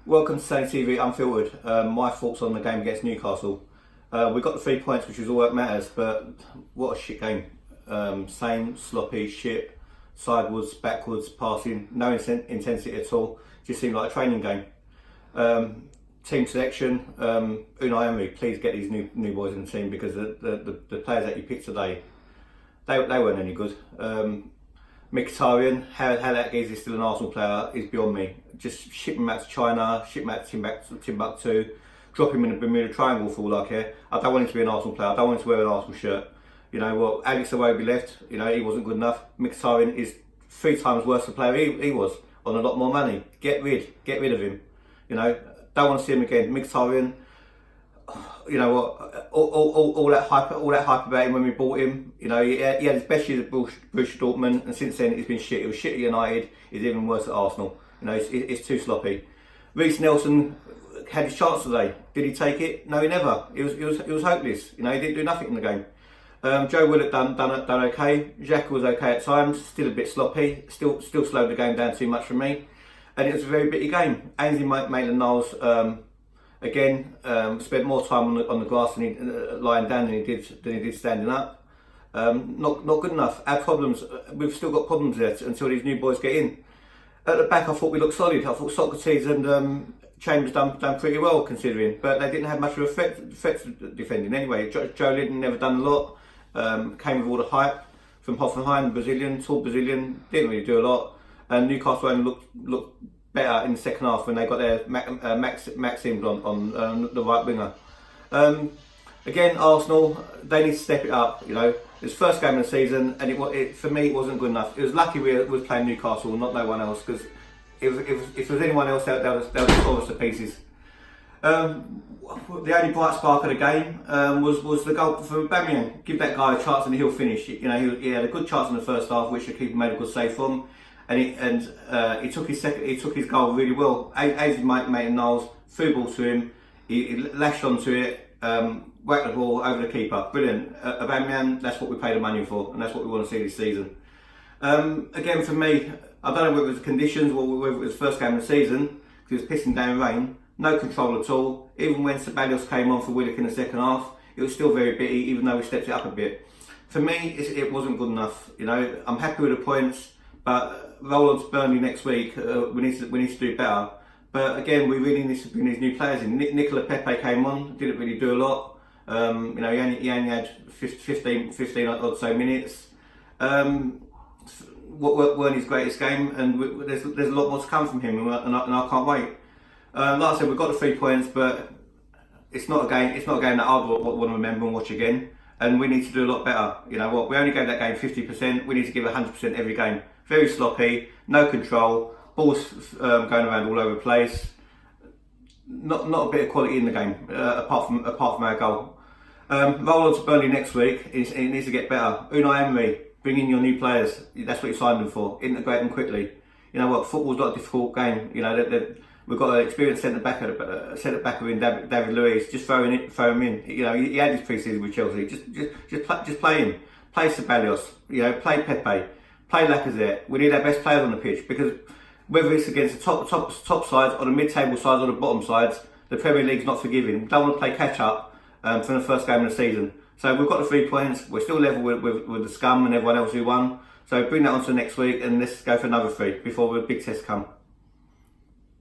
Welcome to Sunny TV Unfiltered. My thoughts on the game against Newcastle. We got the 3 points, which is all that matters, but what a shit game. Same sloppy shit, sideways, backwards, passing, no intensity at all. Just seemed like a training game. Team selection, Unai Emery, please get these new boys in the team, because the players that you picked today, they weren't any good. Mkhitaryan, how that is still an Arsenal player is beyond me. Just ship him out to China, ship him out to Timbuktu, drop him in the Bermuda Triangle for all I care. I don't want him to be an Arsenal player. I don't want him to wear an Arsenal shirt. You know what? Alex Iwobi left. You know, he wasn't good enough. Mkhitaryan is 3 times worse a player he was, on a lot more money. Get rid of him. You know, don't want to see him again. Mkhitaryan, you know what? All that hype about him when we bought him. You know, he had his best years at Borussia Dortmund, and since then he's been shit. He was shit at United. He's even worse at Arsenal. You know, it's too sloppy. Reiss Nelson had his chance today. Did he take it? No, he never. It was hopeless. You know, he didn't do nothing in the game. Joe Willock done okay. Xhaka was okay at times. Still a bit sloppy. Still slowed the game down too much for me. And it was a very bitty game. Ainsley Maitland-Niles again spent more time on the grass lying down than he did standing up. Not good enough. Our problems. We've still got problems there until these new boys get in. At the back, I thought we looked solid. I thought Socrates and Chambers done pretty well, considering, but they didn't have much of an effect defending anyway. Joe Linton never done a lot. Came with all the hype from Hoffenheim, tall Brazilian, didn't really do a lot. And Newcastle only looked better in the second half when they got their Maxims on the right winger. Again, Arsenal, they need to step it up. You know, it's the first game of the season, and for me it wasn't good enough. It was lucky we was playing Newcastle, not no one else, because if there was anyone else out there, they would tore us to pieces. The only bright spark of the game was the goal from Aubameyang. Give that guy a chance and he'll finish. You know, he had a good chance in the first half, which the keeper made a good save from, and he took his goal really well. Ainsley Maitland-Niles threw the ball to him. He lashed onto it. Whacked the ball over the keeper. Brilliant. Aubameyang, that's what we paid the money for, and that's what we want to see this season. Again, for me, I don't know whether it was the conditions or whether it was the first game of the season, because it was pissing down rain. No control at all. Even when Ceballos came on for Willock in the second half, it was still very bitty, even though we stepped it up a bit. For me, it wasn't good enough. You know, I'm happy with the points, but roll on to Burnley next week. We need to do better. But again, we really need to bring these new players in. Nicola Pepe came on, didn't really do a lot. You know, he only had 15 odd so minutes. What weren't his greatest game, and there's a lot more to come from him, and I can't wait. Like I said, we've got the 3 points, but it's not a game that I want to remember and watch again. And we need to do a lot better. You know what? We only gave that game 50%. We need to give 100% every game. Very sloppy, no control, balls going around all over the place. Not a bit of quality in the game, apart from our goal. Roll on to Burnley next week. It needs to get better. Unai Emery, bring in your new players. That's what you signed them for. Integrate them quickly. You know what? Football's not a difficult game. You know we've got an experienced centre backer in David Luiz. Just throw him in. You know, he had his pre-season with Chelsea. Just play him. Play Ceballos. You know, play Pepe. Play Lacazette. We need our best players on the pitch, because whether it's against the top sides or the mid-table sides or the bottom sides, the Premier League's not forgiving. We don't want to play catch-up from the first game of the season. So we've got the 3 points. We're still level with the scum and everyone else who won. So bring that on to next week, and let's go for another 3 before the big test come.